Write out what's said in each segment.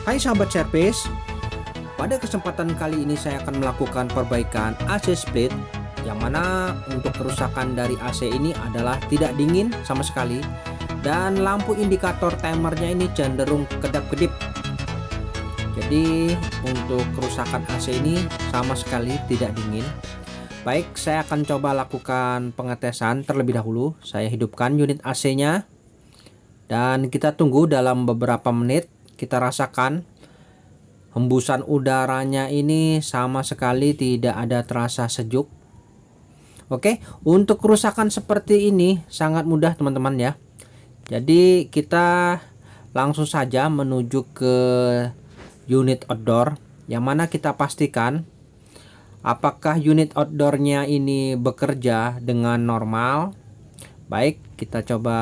Hai sahabat servis, pada kesempatan kali ini saya akan melakukan perbaikan AC split, yang mana untuk kerusakan dari AC ini adalah tidak dingin sama sekali, dan lampu indikator timernya ini cenderung kedap-kedip. Jadi untuk kerusakan AC ini sama sekali tidak dingin. Baik, saya akan coba lakukan pengetesan terlebih dahulu. Saya hidupkan unit AC-nya dan kita tunggu dalam beberapa menit. Kita rasakan hembusan udaranya ini sama sekali tidak ada terasa sejuk. Oke, untuk kerusakan seperti ini sangat mudah teman-teman ya. Jadi kita langsung saja menuju ke unit outdoor, yang mana kita pastikan apakah unit outdoornya ini bekerja dengan normal. Baik, kita coba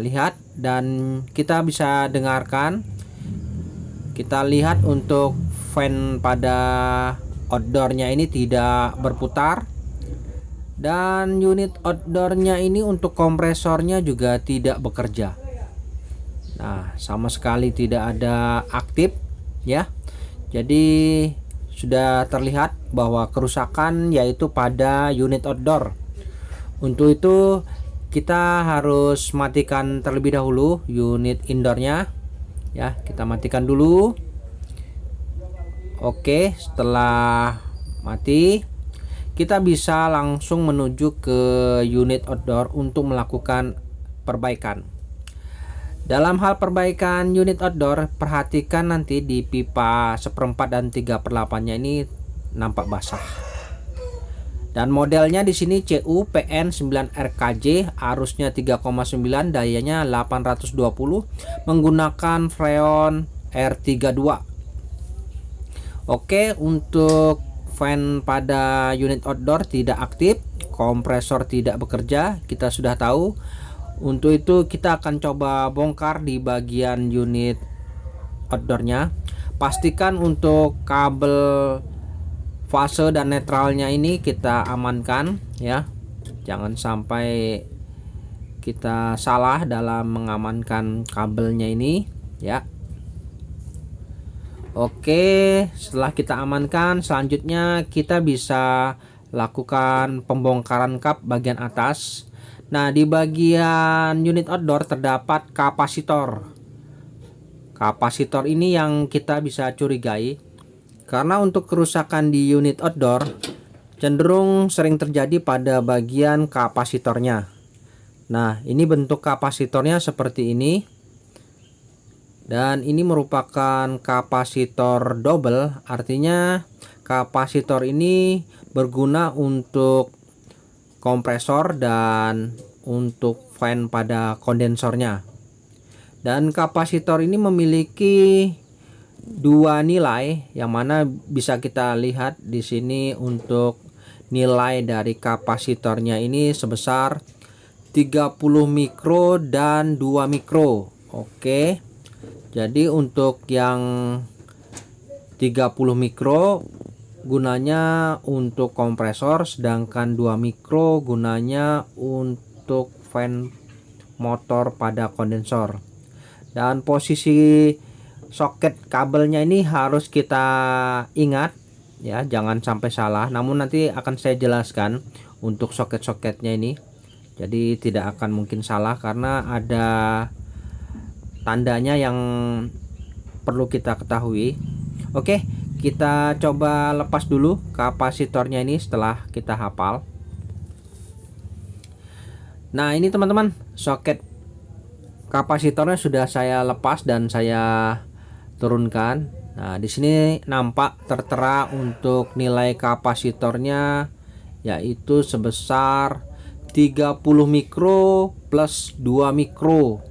lihat dan kita bisa dengarkan. Kita lihat untuk fan pada outdoornya ini tidak berputar, dan unit outdoornya ini untuk kompresornya juga tidak bekerja. Nah, sama sekali tidak ada aktif ya. Jadi sudah terlihat bahwa kerusakan yaitu pada unit outdoor. Untuk itu kita harus matikan terlebih dahulu unit indoornya ya. Kita matikan dulu. Oke, setelah mati kita bisa langsung menuju ke unit outdoor untuk melakukan perbaikan. Dalam hal perbaikan unit outdoor, perhatikan nanti di pipa 1/4 dan 3/8-nya ini nampak basah. Dan modelnya di sini CU PN9RKJ, arusnya 3,9, dayanya 820, menggunakan freon R32. Oke, untuk fan pada unit outdoor tidak aktif, kompresor tidak bekerja, kita sudah tahu. Untuk itu kita akan coba bongkar di bagian unit outdoornya. Pastikan untuk kabel fase dan netralnya ini kita amankan ya. Jangan sampai kita salah dalam mengamankan kabelnya ini ya. Oke, setelah kita amankan, selanjutnya kita bisa lakukan pembongkaran kap bagian atas. Nah, di bagian unit outdoor terdapat kapasitor. Kapasitor ini yang kita bisa curigai, karena untuk kerusakan di unit outdoor cenderung sering terjadi pada bagian kapasitornya. Nah, ini bentuk kapasitornya seperti ini. Dan ini merupakan kapasitor double, artinya kapasitor ini berguna untuk kompresor dan untuk fan pada kondensornya. Dan kapasitor ini memiliki dua nilai, yang mana bisa kita lihat di sini. Untuk nilai dari kapasitornya ini sebesar 30 mikro dan 2 mikro. Oke. Jadi untuk yang 30 mikro gunanya untuk kompresor, sedangkan 2 mikro gunanya untuk fan motor pada kondensor. Dan posisi soket kabelnya ini harus kita ingat ya, jangan sampai salah. Namun nanti akan saya jelaskan untuk soket-soketnya ini. Jadi tidak akan mungkin salah karena ada tandanya yang perlu kita ketahui. Oke, kita coba lepas dulu kapasitornya ini setelah kita hafal. Nah, ini teman-teman, soket kapasitornya sudah saya lepas dan saya turunkan. Nah, di sini nampak tertera untuk nilai kapasitornya yaitu sebesar 30 mikro plus 2 mikro.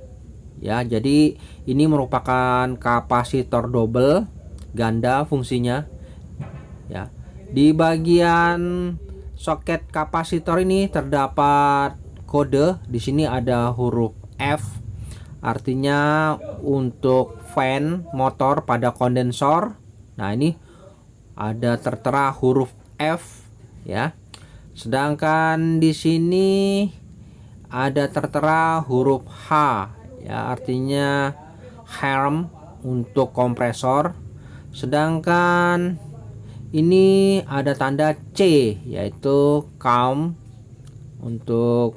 Ya, jadi ini merupakan kapasitor double, ganda fungsinya. Ya. Di bagian soket kapasitor ini terdapat kode. Di sini ada huruf F, artinya untuk fan motor pada kondensor. Nah, ini ada tertera huruf F ya. Sedangkan di sini ada tertera huruf H ya, artinya harm untuk kompresor, sedangkan ini ada tanda C yaitu COM untuk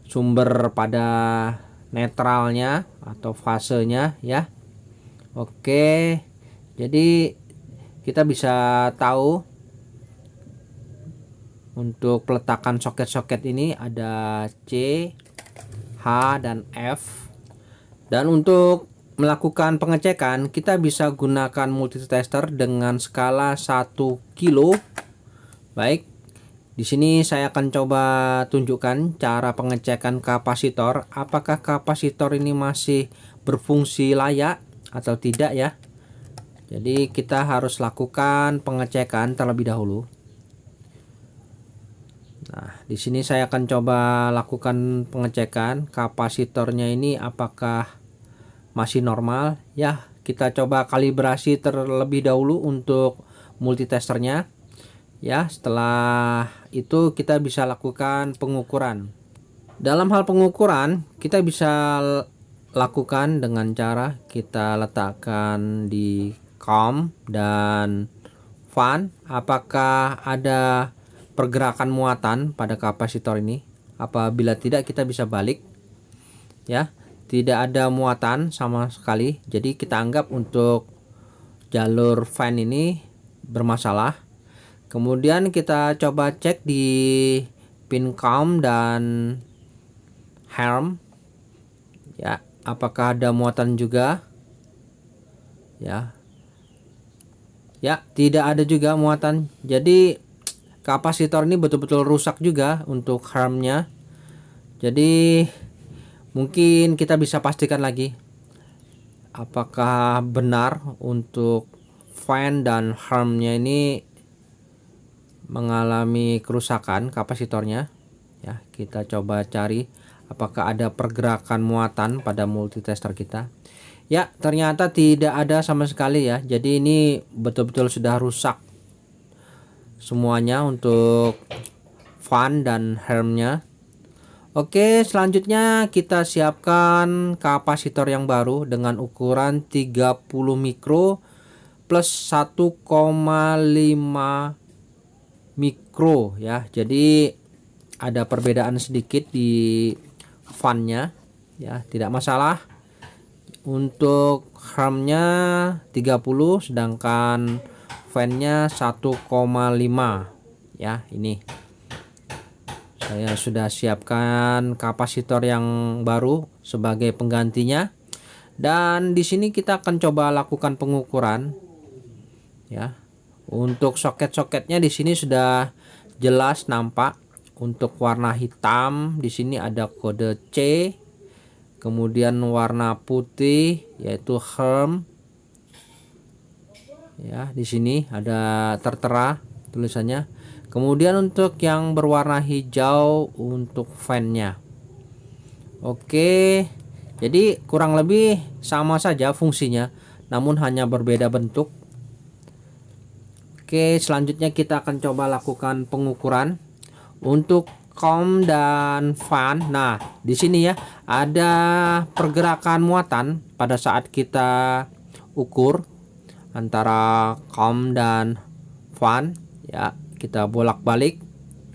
sumber pada netralnya atau fasenya ya. Oke, jadi kita bisa tahu untuk peletakan soket-soket ini ada C, H, dan F. Dan untuk melakukan pengecekan kita bisa gunakan multitester dengan skala 1 kilo. Baik, di sini saya akan coba tunjukkan cara pengecekan kapasitor, apakah kapasitor ini masih berfungsi layak atau tidak ya. Jadi kita harus lakukan pengecekan terlebih dahulu. Nah, di sini saya akan coba lakukan pengecekan kapasitornya ini apakah masih normal ya. Kita coba kalibrasi terlebih dahulu untuk multitesternya ya. Setelah itu kita bisa lakukan pengukuran. Dalam hal pengukuran kita bisa lakukan dengan cara kita letakkan di COM dan fan apakah ada pergerakan muatan pada kapasitor ini. Apabila tidak kita bisa balik ya. Tidak ada muatan sama sekali, jadi kita anggap untuk jalur fan ini bermasalah. Kemudian kita coba cek di pin COM dan harm ya, apakah ada muatan juga ya. Ya, tidak ada juga muatan. Jadi kapasitor ini betul-betul rusak juga untuk harmnya. Jadi mungkin kita bisa pastikan lagi apakah benar untuk fan dan harmnya ini mengalami kerusakan kapasitornya ya. Kita coba cari apakah ada pergerakan muatan pada multitester kita. Ya, ternyata tidak ada sama sekali ya. Jadi ini betul-betul sudah rusak semuanya untuk fan dan harmnya. Oke, selanjutnya kita siapkan kapasitor yang baru dengan ukuran 30 mikro plus 1,5 mikro ya. Jadi ada perbedaan sedikit di fannya ya, tidak masalah. Untuk harmnya 30 sedangkan fannya 1,5 ya. Ini saya sudah siapkan kapasitor yang baru sebagai penggantinya. Dan di sini kita akan coba lakukan pengukuran ya. Untuk soket-soketnya di sini sudah jelas nampak. Untuk warna hitam di sini ada kode C. Kemudian warna putih yaitu harm. Ya, di sini ada tertera tulisannya. Kemudian untuk yang berwarna hijau untuk fan-nya. Oke. Jadi kurang lebih sama saja fungsinya, namun hanya berbeda bentuk. Oke, selanjutnya kita akan coba lakukan pengukuran untuk COM dan fan. Nah, di sini ya ada pergerakan muatan pada saat kita ukur antara COM dan fan ya. Kita bolak-balik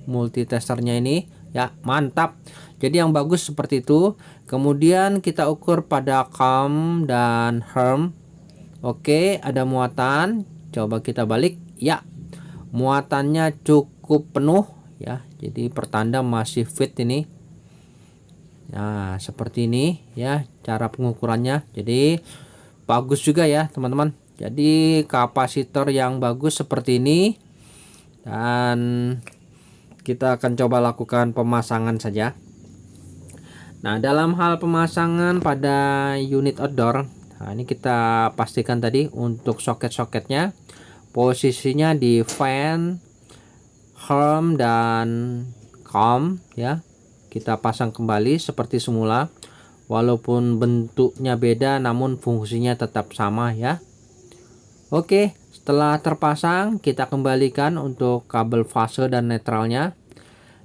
multitesternya ini ya, mantap. Jadi yang bagus seperti itu. Kemudian kita ukur pada COM dan harm. Oke, ada muatan. Coba kita balik ya, muatannya cukup penuh ya. Jadi pertanda masih fit ini. Nah, seperti ini ya cara pengukurannya. Jadi bagus juga ya teman-teman. Jadi kapasitor yang bagus seperti ini. Dan kita akan coba lakukan pemasangan saja. Nah, dalam hal pemasangan pada unit outdoor, nah ini kita pastikan tadi untuk soket-soketnya posisinya di fan, harm, dan COM ya. Kita pasang kembali seperti semula. Walaupun bentuknya beda namun fungsinya tetap sama ya. Oke, setelah terpasang kita kembalikan untuk kabel fase dan netralnya.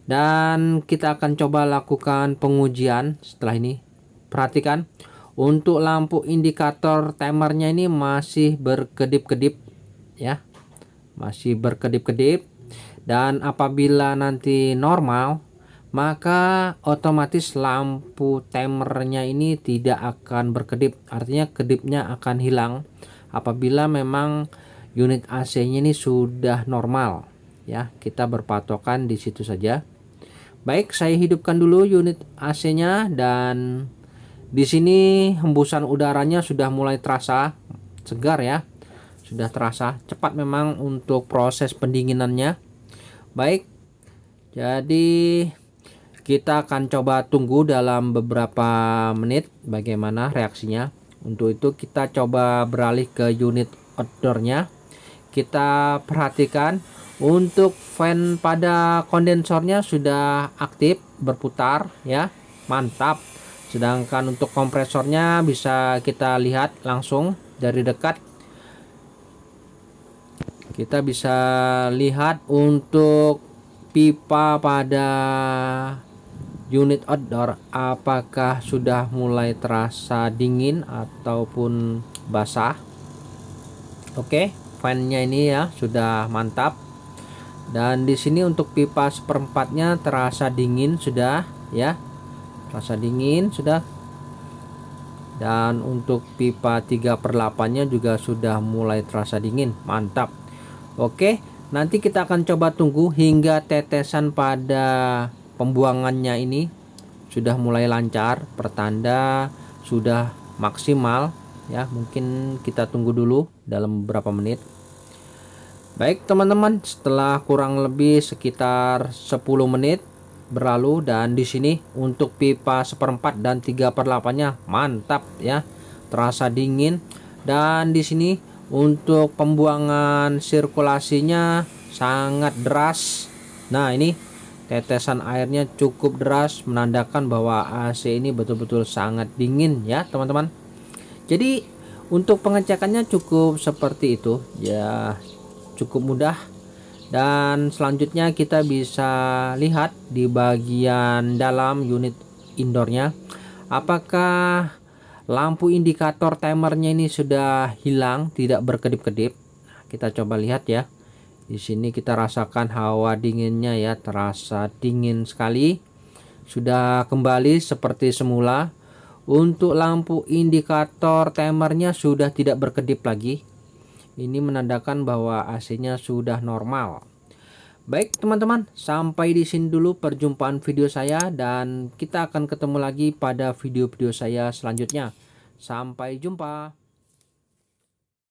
Dan kita akan coba lakukan pengujian setelah ini. Perhatikan Untuk lampu indikator timernya ini masih berkedip-kedip ya, masih berkedip-kedip. Dan apabila nanti normal, maka otomatis lampu timernya ini tidak akan berkedip, artinya kedipnya akan hilang apabila memang unit AC-nya ini sudah normal ya. Kita berpatokan di situ saja. Baik, saya hidupkan dulu unit AC-nya, dan di sini hembusan udaranya sudah mulai terasa segar ya, sudah terasa cepat memang untuk proses pendinginannya. Baik, jadi kita akan coba tunggu dalam beberapa menit bagaimana reaksinya. Untuk itu kita coba beralih ke unit outdoornya. Kita perhatikan untuk fan pada kondensornya sudah aktif berputar ya, mantap. Sedangkan untuk kompresornya bisa kita lihat langsung dari dekat. Kita bisa lihat untuk pipa pada unit outdoor apakah sudah mulai terasa dingin ataupun basah. Oke, fannya ini ya sudah mantap. Dan di sini untuk pipa seperempatnya terasa dingin sudah ya, terasa dingin sudah. Dan untuk pipa 3/8-nya juga sudah mulai terasa dingin, mantap. Oke, nanti kita akan coba tunggu hingga tetesan pada pembuangannya ini sudah mulai lancar, pertanda sudah maksimal ya. Mungkin kita tunggu dulu dalam beberapa menit. Baik teman-teman, setelah kurang lebih sekitar 10 menit berlalu, dan di sini untuk pipa 1/4 dan 3/8-nya mantap ya, terasa dingin. Dan di sini untuk pembuangan sirkulasinya sangat deras. Nah, ini tetesan airnya cukup deras menandakan bahwa AC ini betul-betul sangat dingin ya teman-teman. Jadi untuk pengecekannya cukup seperti itu ya, cukup mudah. Dan selanjutnya kita bisa lihat di bagian dalam unit indoornya, apakah lampu indikator timernya ini sudah hilang, tidak berkedip-kedip. Kita coba lihat ya. Di sini kita rasakan hawa dinginnya ya, terasa dingin sekali. Sudah kembali seperti semula. Untuk lampu indikator timernya sudah tidak berkedip lagi. Ini menandakan bahwa AC-nya sudah normal. Baik teman-teman, sampai di sini dulu perjumpaan video saya, dan kita akan ketemu lagi pada video-video saya selanjutnya. Sampai jumpa.